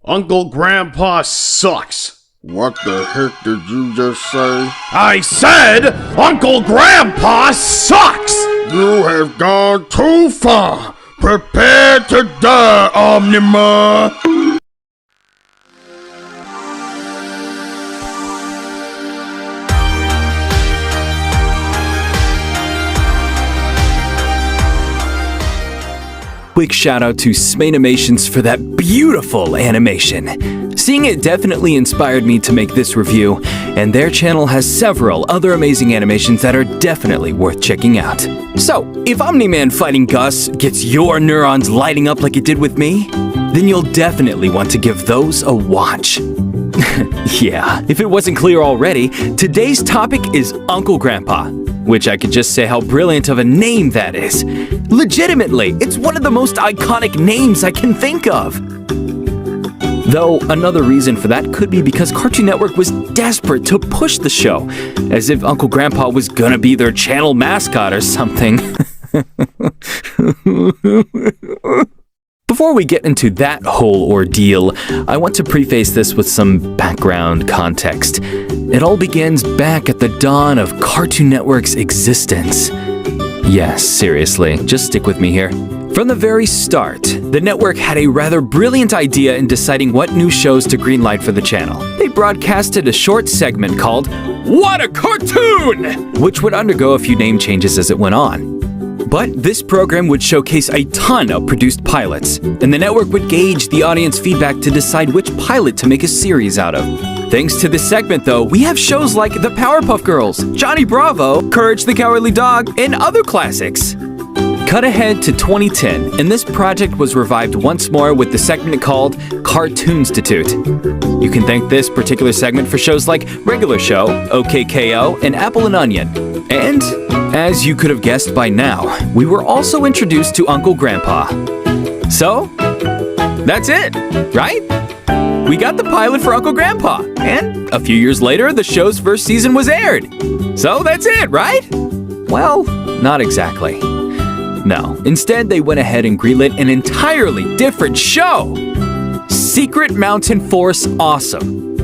Uncle Grandpa sucks. What the heck did you just say? I said Uncle Grandpa sucks! You have gone too far. Prepare to die, Omniman! Quick shout out to Smeynamations for that beautiful animation. Seeing it definitely inspired me to make this review, and their channel has several other amazing animations that are definitely worth checking out. So, if Omniman fighting Gus gets your neurons lighting up like it did with me, then you'll definitely want to give those a watch. Yeah, if it wasn't clear already, today's topic is Uncle Grandpa, which I could just say how brilliant of a name that is. Legitimately, it's one of the most iconic names I can think of. Though another reason for that could be because Cartoon Network was desperate to push the show, as if Uncle Grandpa was gonna be their channel mascot or something. Before we get into that whole ordeal, I want to preface this with some background context. It all begins back at the dawn of Cartoon Network's existence. Yes, seriously, just stick with me here. From the very start, the network had a rather brilliant idea in deciding what new shows to greenlight for the channel. They broadcasted a short segment called What a Cartoon! Which would undergo a few name changes as it went on. But this program would showcase a ton of produced pilots, and the network would gauge the audience feedback to decide which pilot to make a series out of. Thanks to this segment, though, we have shows like The Powerpuff Girls, Johnny Bravo, Courage the Cowardly Dog, and other classics. Cut ahead to 2010, and this project was revived once more with the segment called Cartoonstitute. You can thank this particular segment for shows like Regular Show, OKKO, and Apple and Onion. And, as you could have guessed by now, we were also introduced to Uncle Grandpa. So, that's it, right? We got the pilot for Uncle Grandpa, and a few years later, the show's first season was aired. So that's it, right? Well, not exactly. No, instead they went ahead and greenlit an entirely different show. Secret Mountain Force Awesome.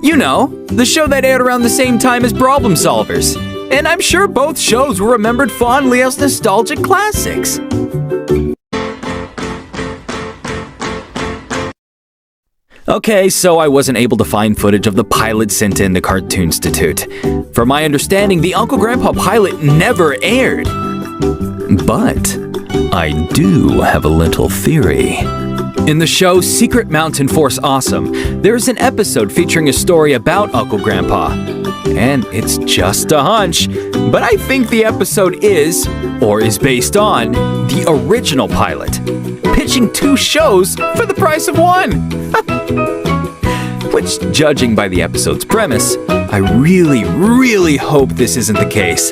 You know, the show that aired around the same time as Problem Solvers. And I'm sure both shows were remembered fondly as nostalgic classics. Okay, so I wasn't able to find footage of the pilot sent in to Cartoonstitute. From my understanding, the Uncle Grandpa pilot never aired. But I do have a little theory. In the show Secret Mountain Force Awesome, there's an episode featuring a story about Uncle Grandpa. And it's just a hunch, but I think the episode is, or is based on, the original pilot, pitching two shows for the price of one. Which, judging by the episode's premise, I really hope this isn't the case.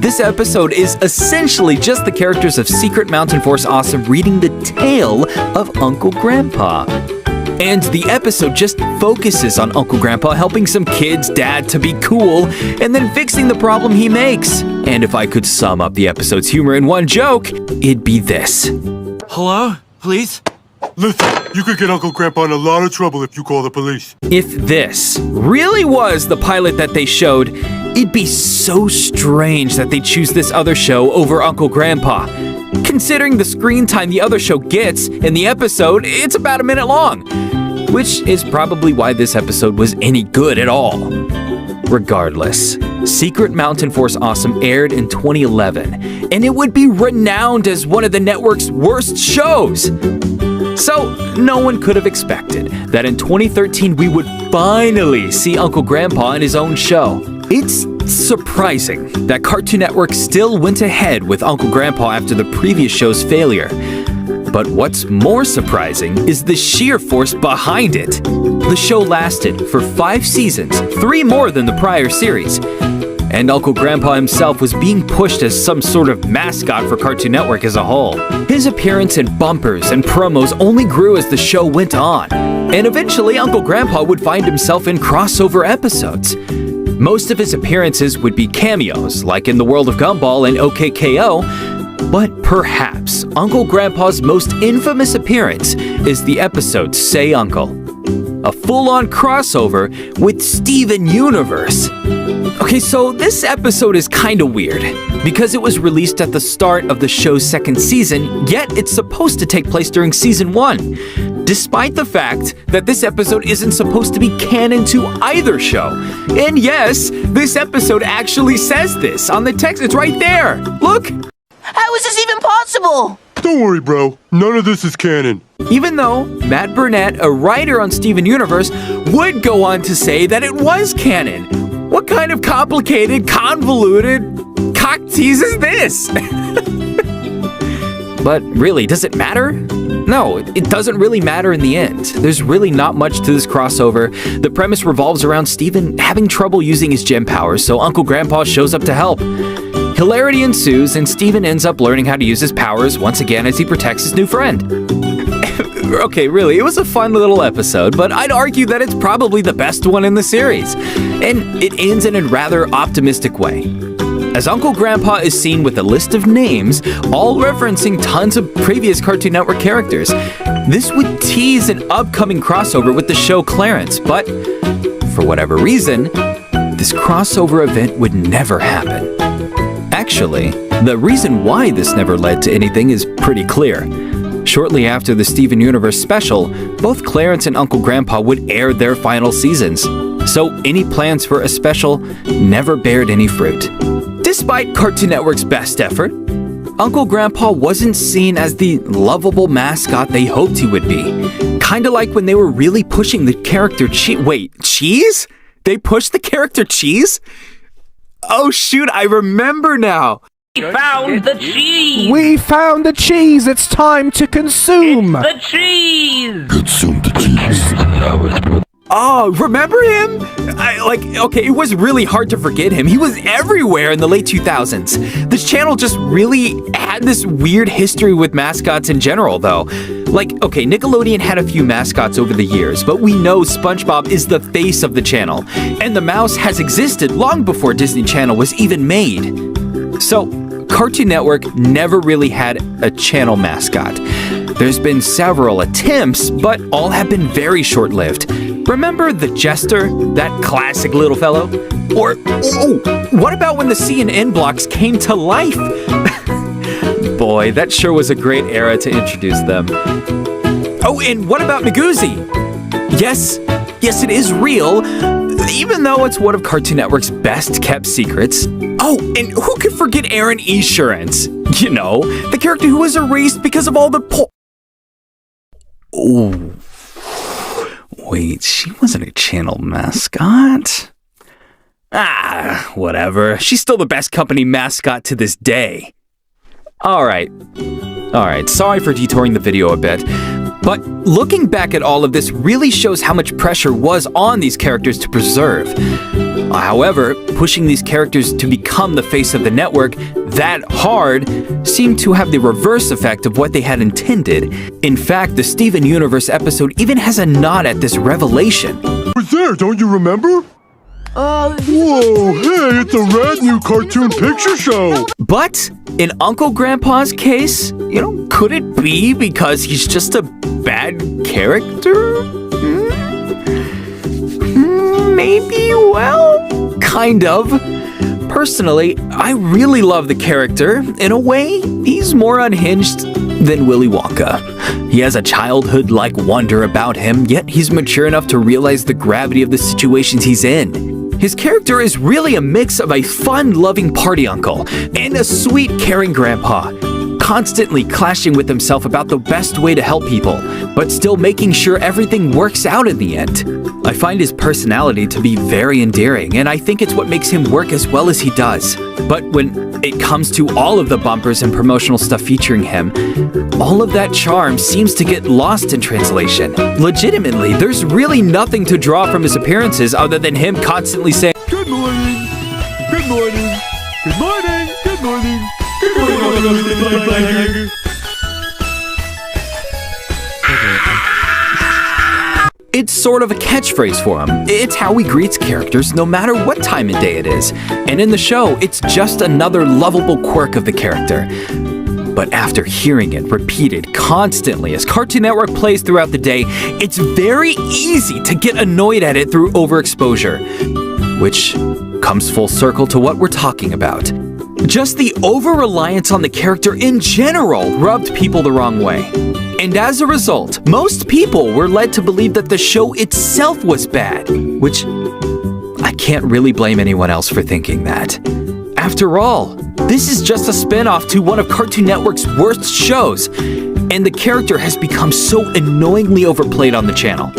This episode is essentially just the characters of Secret Mountain Force Awesome reading the tale of Uncle Grandpa. And the episode just focuses on Uncle Grandpa helping some kid's dad to be cool and then fixing the problem he makes. And if I could sum up the episode's humor in one joke, it'd be this. Hello? Please? Listen, you could get Uncle Grandpa in a lot of trouble if you call the police. If this really was the pilot that they showed, it'd be so strange that they choose this other show over Uncle Grandpa. Considering the screen time the other show gets in the episode, it's about a minute long, which is probably why this episode was any good at all. Regardless, Secret Mountain Force Awesome aired in 2011, and it would be renowned as one of the network's worst shows. So, no one could have expected that in 2013 we would finally see Uncle Grandpa in his own show. It's surprising that Cartoon Network still went ahead with Uncle Grandpa after the previous show's failure. But what's more surprising is the sheer force behind it. The show lasted for 5 seasons, 3 more than the prior series. And Uncle Grandpa himself was being pushed as some sort of mascot for Cartoon Network as a whole. His appearance in bumpers and promos only grew as the show went on. And eventually Uncle Grandpa would find himself in crossover episodes. Most of his appearances would be cameos, like in The World of Gumball and OKKO, but perhaps Uncle Grandpa's most infamous appearance is the episode Say Uncle. a full-on crossover with Steven Universe. Okay, so this episode is kinda weird, because it was released at the start of the show's second season, yet it's supposed to take place during season 1, despite the fact that this episode isn't supposed to be canon to either show. And yes, this episode actually says this on the text. It's right there. Look! How is this even possible? Don't worry, bro. None of this is canon. Even though Matt Burnett, a writer on Steven Universe, would go on to say that it was canon. What kind of complicated, convoluted cock tease is this? But really, does it matter? No, it doesn't really matter in the end. There's really not much to this crossover. The premise revolves around Steven having trouble using his gem powers, so Uncle Grandpa shows up to help. Hilarity ensues, and Steven ends up learning how to use his powers once again as he protects his new friend. Okay, really, it was a fun little episode, but I'd argue that it's probably the best one in the series. And it ends in a rather optimistic way, as Uncle Grandpa is seen with a list of names, all referencing tons of previous Cartoon Network characters. This would tease an upcoming crossover with the show Clarence, but for whatever reason, this crossover event would never happen. Actually, the reason why this never led to anything is pretty clear. Shortly after the Steven Universe special, both Clarence and Uncle Grandpa would air their final seasons, so any plans for a special never bared any fruit. Despite Cartoon Network's best effort, Uncle Grandpa wasn't seen as the lovable mascot they hoped he would be. Kinda like when they were really pushing the character Cheese? They pushed the character Cheese? Oh shoot, I remember now! We found the cheese! We found the cheese! It's time to consume! The cheese! Consume the cheese. Oh, remember him? Okay, it was really hard to forget him. He was everywhere in the late 2000s. This channel just really had this weird history with mascots in general, though. Okay, Nickelodeon had a few mascots over the years, but we know SpongeBob is the face of the channel, and the mouse has existed long before Disney Channel was even made. So, Cartoon Network never really had a channel mascot. There's been several attempts, but all have been very short-lived. Remember the Jester, that classic little fellow? Or, what about when the C&N blocks came to life? Boy, that sure was a great era to introduce them. Oh, and what about Nagoozy? Yes, it is real, even though it's one of Cartoon Network's best-kept secrets. Oh, and who could forget Aaron Esurance? You know, the character who was erased because of all the Oh, wait, she wasn't a channel mascot? Ah, whatever. She's still the best company mascot to this day. Alright, sorry for detouring the video a bit, but looking back at all of this really shows how much pressure was on these characters to preserve. However, pushing these characters to become the face of the network that hard seemed to have the reverse effect of what they had intended. In fact, the Steven Universe episode even has a nod at this revelation. Was there, don't you remember? Whoa, hey, it's a rad new cartoon picture show! But in Uncle Grandpa's case, could it be because he's just a bad character? Maybe, well, kind of. Personally, I really love the character. In a way, he's more unhinged than Willy Wonka. He has a childhood-like wonder about him, yet he's mature enough to realize the gravity of the situations he's in. His character is really a mix of a fun-loving party uncle and a sweet, caring grandpa, constantly clashing with himself about the best way to help people, but still making sure everything works out in the end. I find his personality to be very endearing, and I think it's what makes him work as well as he does. But when it comes to all of the bumpers and promotional stuff featuring him, all of that charm seems to get lost in translation. Legitimately, there's really nothing to draw from his appearances other than him constantly saying, Good morning! Good morning! Good morning! Good morning! Good morning! It's sort of a catchphrase for him. It's how he greets characters no matter what time of day it is. And in the show, it's just another lovable quirk of the character. But after hearing it repeated constantly as Cartoon Network plays throughout the day, it's very easy to get annoyed at it through overexposure, which comes full circle to what we're talking about. Just the over-reliance on the character in general rubbed people the wrong way. And as a result, most people were led to believe that the show itself was bad, which I can't really blame anyone else for thinking that. After all, this is just a spin-off to one of Cartoon Network's worst shows, and the character has become so annoyingly overplayed on the channel.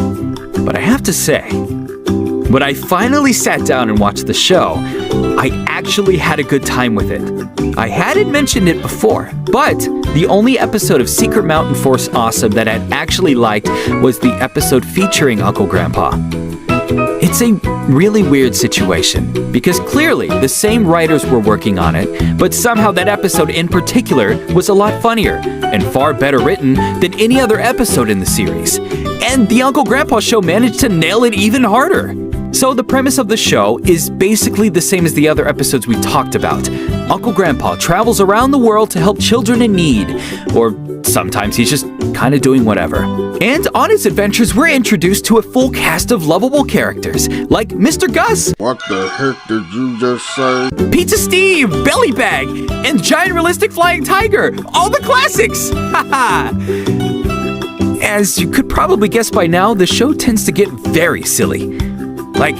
But I have to say, when I finally sat down and watched the show, I actually had a good time with it. I hadn't mentioned it before, but the only episode of Secret Mountain Force Awesome that I'd actually liked was the episode featuring Uncle Grandpa. It's a really weird situation, because clearly the same writers were working on it, but somehow that episode in particular was a lot funnier and far better written than any other episode in the series. And the Uncle Grandpa show managed to nail it even harder. So the premise of the show is basically the same as the other episodes we talked about. Uncle Grandpa travels around the world to help children in need, or sometimes he's just kind of doing whatever. And on his adventures, we're introduced to a full cast of lovable characters, like Mr. Gus, What the heck did you just say? Pizza Steve, Belly Bag, and Giant Realistic Flying Tiger, all the classics! Haha! As you could probably guess by now, the show tends to get very silly. Like,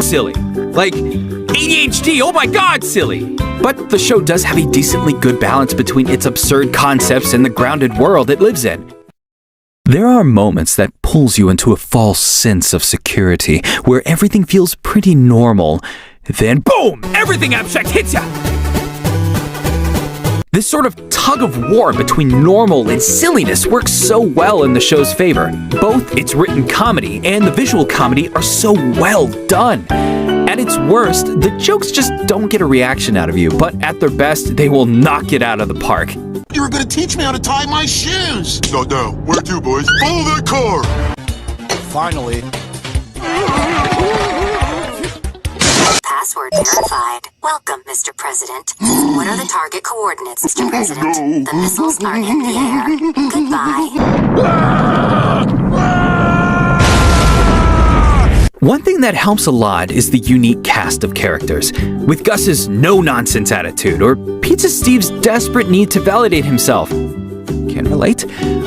silly. Like, ADHD, oh my god, silly. But the show does have a decently good balance between its absurd concepts and the grounded world it lives in. There are moments that pulls you into a false sense of security, where everything feels pretty normal. Then, boom! Everything abstract hits ya! This sort of tug of war between normal and silliness works so well in the show's favor. Both its written comedy and the visual comedy are so well done. At its worst, the jokes just don't get a reaction out of you, but at their best, they will knock it out of the park. You were gonna teach me how to tie my shoes! No, where to, boys? Follow that car! Finally. Password verified. Welcome, Mr. President. What are the target coordinates, Mr. President? The missiles are in the air. Goodbye. One thing that helps a lot is the unique cast of characters, with Gus's no-nonsense attitude, or Pizza Steve's desperate need to validate himself. Can relate.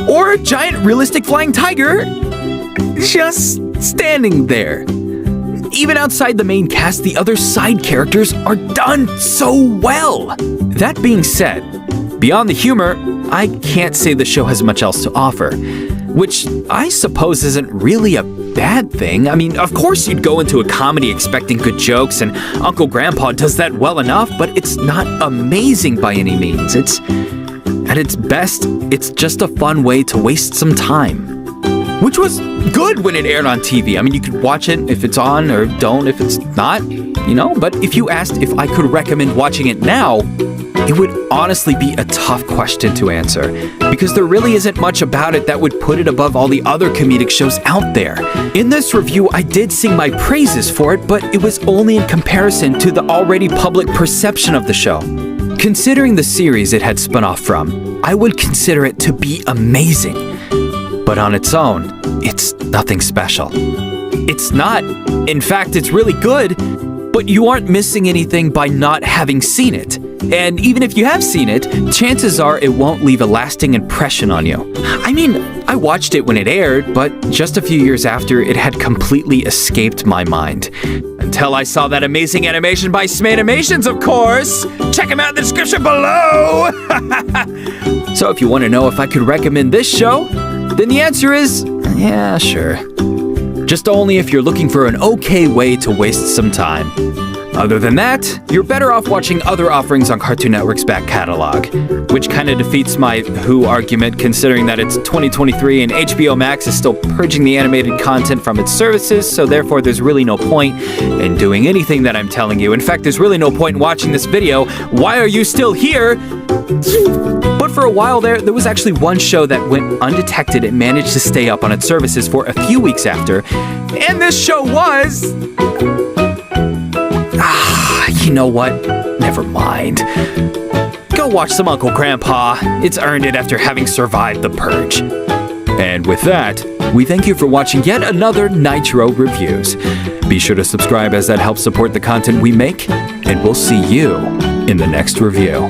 Or Giant Realistic Flying Tiger just standing there. Even outside the main cast, the other side characters are done so well. That being said, beyond the humor, I can't say the show has much else to offer, which I suppose isn't really a bad thing. I mean, of course you'd go into a comedy expecting good jokes, and Uncle Grandpa does that well enough, but it's not amazing by any means. At its best, it's just a fun way to waste some time. Which was good when it aired on TV. I mean, you could watch it if it's on, or don't if it's not, you know? But if you asked if I could recommend watching it now, it would honestly be a tough question to answer, because there really isn't much about it that would put it above all the other comedic shows out there. In this review, I did sing my praises for it, but it was only in comparison to the already public perception of the show. Considering the series it had spun off from, I would consider it to be amazing. But on its own, it's nothing special. It's not. In fact, it's really good, but you aren't missing anything by not having seen it. And even if you have seen it, chances are it won't leave a lasting impression on you. I mean, I watched it when it aired, but just a few years after, it had completely escaped my mind. Until I saw that amazing animation by Smeynamations, of course! Check them out in the description below! So if you want to know if I could recommend this show, then the answer is, yeah, sure. Just only if you're looking for an okay way to waste some time. Other than that, you're better off watching other offerings on Cartoon Network's back catalog, which kind of defeats my Who argument, considering that it's 2023 and HBO Max is still purging the animated content from its services, so therefore there's really no point in doing anything that I'm telling you. In fact, there's really no point in watching this video. Why are you still here? But for a while there was actually one show that went undetected and managed to stay up on its services for a few weeks after, and this show was... you know what? Never mind. go watch some Uncle Grandpa. It's earned it after having survived the purge. And with that, we thank you for watching yet another Nitro Reviews. Be sure to subscribe as that helps support the content we make, and we'll see you in the next review.